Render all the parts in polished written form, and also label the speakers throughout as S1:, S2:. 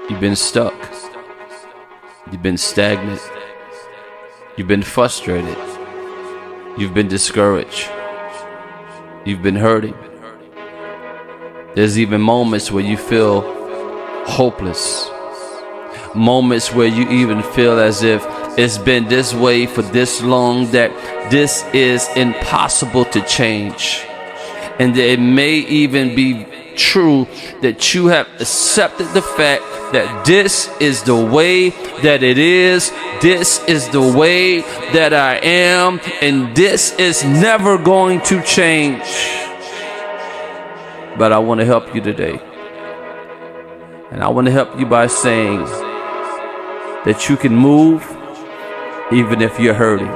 S1: You've been stuck. You've been stagnant. You've been frustrated. You've been discouraged. You've been hurting. There's even moments where you feel hopeless. Moments where you even feel as if it's been this way for this long, that this is impossible to change. And that it may even be true that you have accepted the fact that this is the way that it is, this is the way that I am, and this is never going to change. But I want to help you today. And I want to help you by saying that you can move even if you're hurting.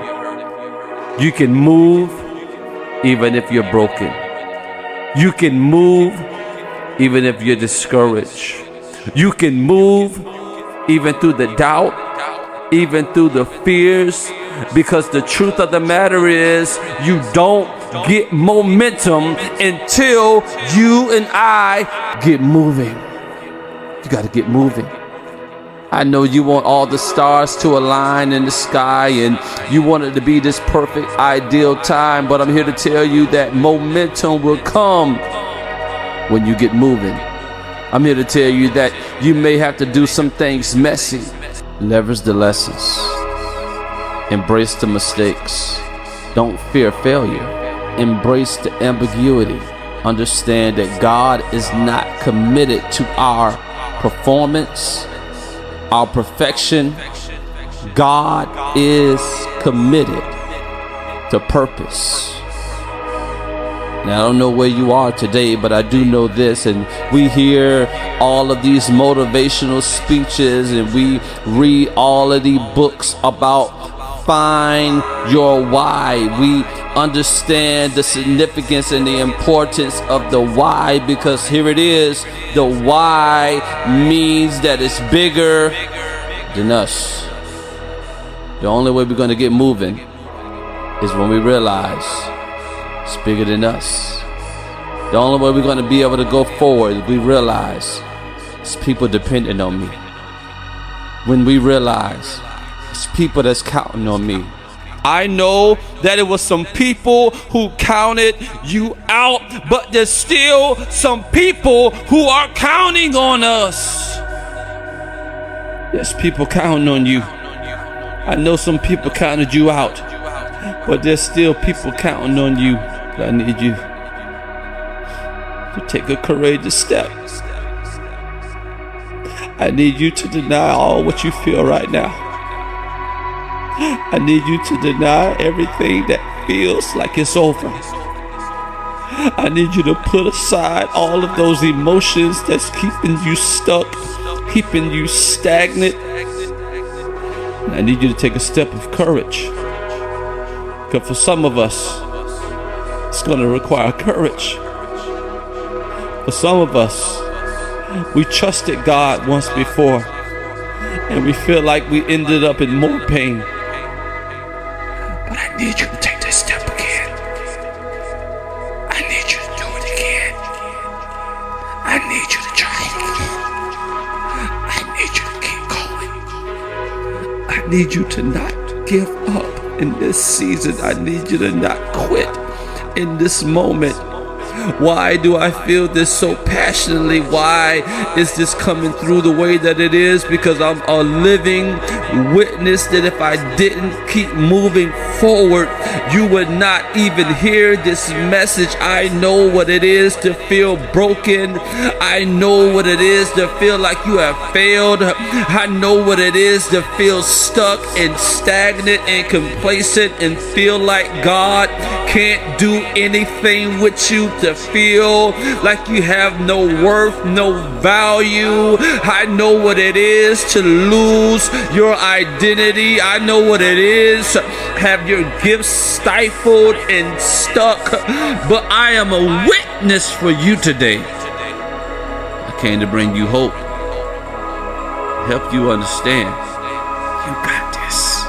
S1: You can move even if you're broken. You can move even if you're discouraged. You can move even through the doubt, even through the fears, because the truth of the matter is you don't get momentum until you and I get moving. You got to get moving. I know you want all the stars to align in the sky and you want it to be this perfect ideal time, but I'm here to tell you that momentum will come when you get moving. I'm here to tell you that you may have to do some things messy. Leverage the lessons. Embrace the mistakes. Don't fear failure. Embrace the ambiguity. Understand that God is not committed to our performance, our perfection. God is committed to purpose. Now, I don't know where you are today, but I do know this, and we hear all of these motivational speeches and we read all of these books about find your why. We understand the significance and the importance of the why, because here it is, the why means that it's bigger than us. The only way we're going to get moving is when we realize it's bigger than us. The only way we're going to be able to go forward is we realize it's people depending on me. When we realize it's people that's counting on me. I know that it was some people who counted you out, but there's still some people who are counting on us. There's people counting on you. I know some people counted you out, but there's still people counting on you. I need you to take a courageous step. I need you to deny all what you feel right now. I need you to deny everything that feels like it's over. I need you to put aside all of those emotions that's keeping you stuck, keeping you stagnant. And I need you to take a step of courage. Because for some of us, it's going to require courage. For some of us, we trusted God once before, and we feel like we ended up in more pain. But I need you to take that step again. I need you to do it again. I need you to try again. I need you to keep going. I need you to not give up in this season. I need you to not quit in this moment. Why do I feel this so passionately? Why is this coming through the way that it is? Because I'm a living witness that if I didn't keep moving forward, you would not even hear this message. I know what it is to feel broken. I know what it is to feel like you have failed. I know what it is to feel stuck and stagnant and complacent and feel like God can't do anything with you, to feel like you have no worth, no value. I know what it is to lose your identity. I know what it is to have your gifts stifled and stuck. But I am a witness for you today. I came to bring you hope, help you understand. You got this.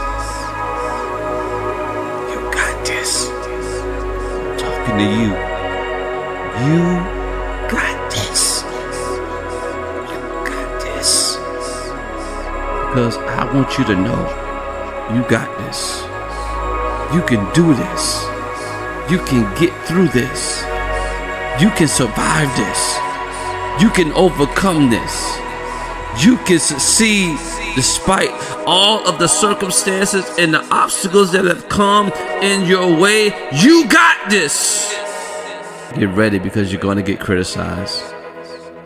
S1: You got this. I'm talking to you. You got this. You got want you to know you got this. You can do this. You can get through this. You can survive this. You can overcome this. You can succeed despite all of the circumstances and the obstacles that have come in your way. You got this. Get ready, because you're going to get criticized.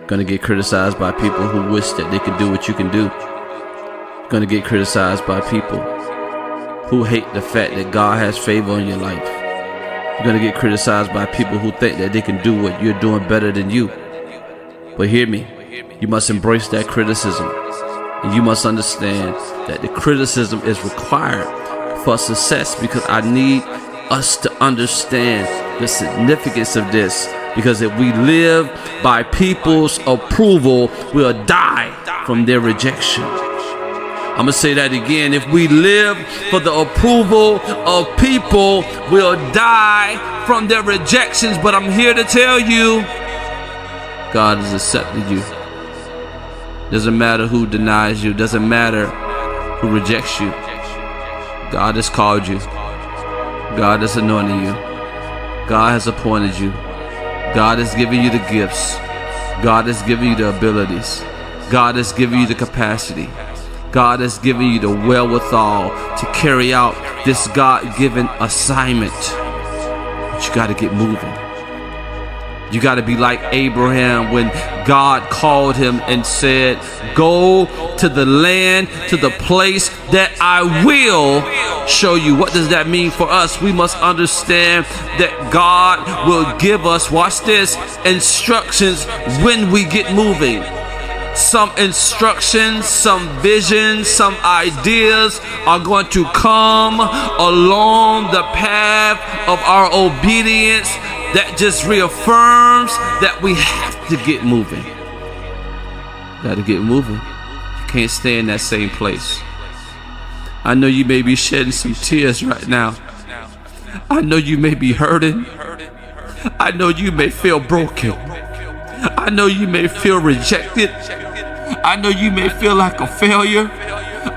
S1: Going to get criticized by people who wish that they could do what you can do. Going to get criticized by people who hate the fact that God has favor on your life. You're going to get criticized by people who think that they can do what you're doing better than you. But hear me, you must embrace that criticism. And you must understand that the criticism is required for success, because I need us to understand the significance of this. Because if we live by people's approval, we'll die from their rejection. I'm going to say that again. If we live for the approval of people, we'll die from their rejections. But I'm here to tell you, God has accepted you. Doesn't matter who denies you. Doesn't matter who rejects you. God has called you. God has anointed you. God has appointed you. God has given you the gifts. God has given you the abilities. God has given you the capacity. God has given you the wherewithal to carry out this God-given assignment. But you got to get moving. You got to be like Abraham when God called him and said, go to the land, to the place that I will show you. What does that mean for us? We must understand that God will give us, watch this, instructions when we get moving. Some instructions, some visions, some ideas are going to come along the path of our obedience. That just reaffirms that we have to get moving. Got to get moving. You can't stay in that same place. I know you may be shedding some tears right now. I know you may be hurting. I know you may feel broken. I know you may feel rejected. I know you may feel like a failure.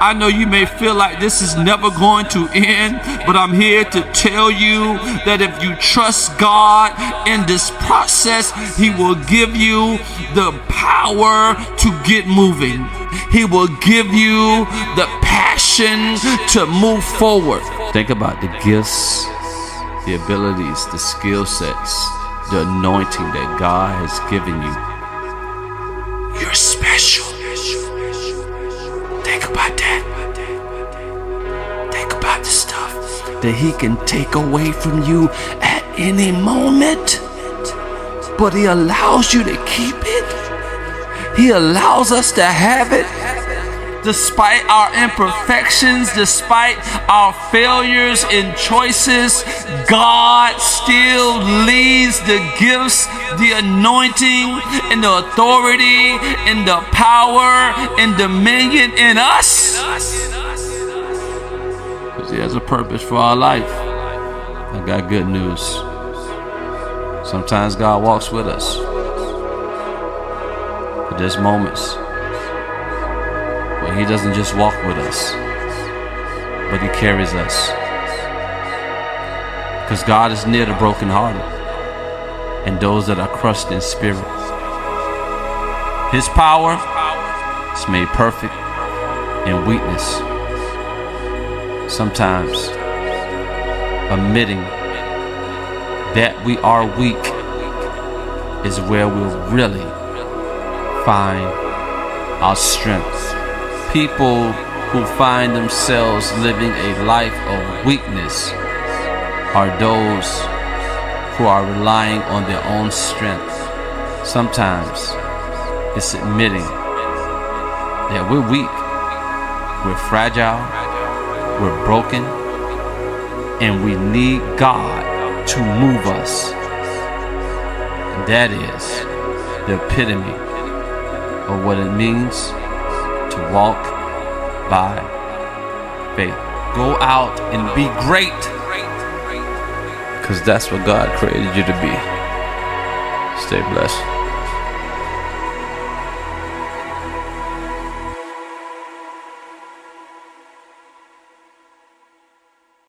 S1: I know you may feel like this is never going to end, but I'm here to tell you that if you trust God in this process, He will give you the power to get moving. He will give you the passion to move forward. Think about the gifts, the abilities, the skill sets, the anointing that God has given you. You're special. Think about that. Think about the stuff that He can take away from you at any moment, but He allows you to keep it. He allows us to have it. Despite our imperfections, despite our failures in choices, God still leads the gifts, the anointing, and the authority, and the power, and dominion in us. Because He has a purpose for our life. I got good news. Sometimes God walks with us. But there's moments when He doesn't just walk with us, but He carries us. Because God is near the brokenhearted and those that are crushed in spirit. His power is made perfect in weakness. Sometimes admitting that we are weak is where we'll really find our strength. People who find themselves living a life of weakness are those who are relying on their own strength. Sometimes it's admitting that we're weak, we're fragile, we're broken, and we need God to move us. And that is the epitome of what it means to walk by faith. Go out and be great, because that's what God created you to be. Stay blessed.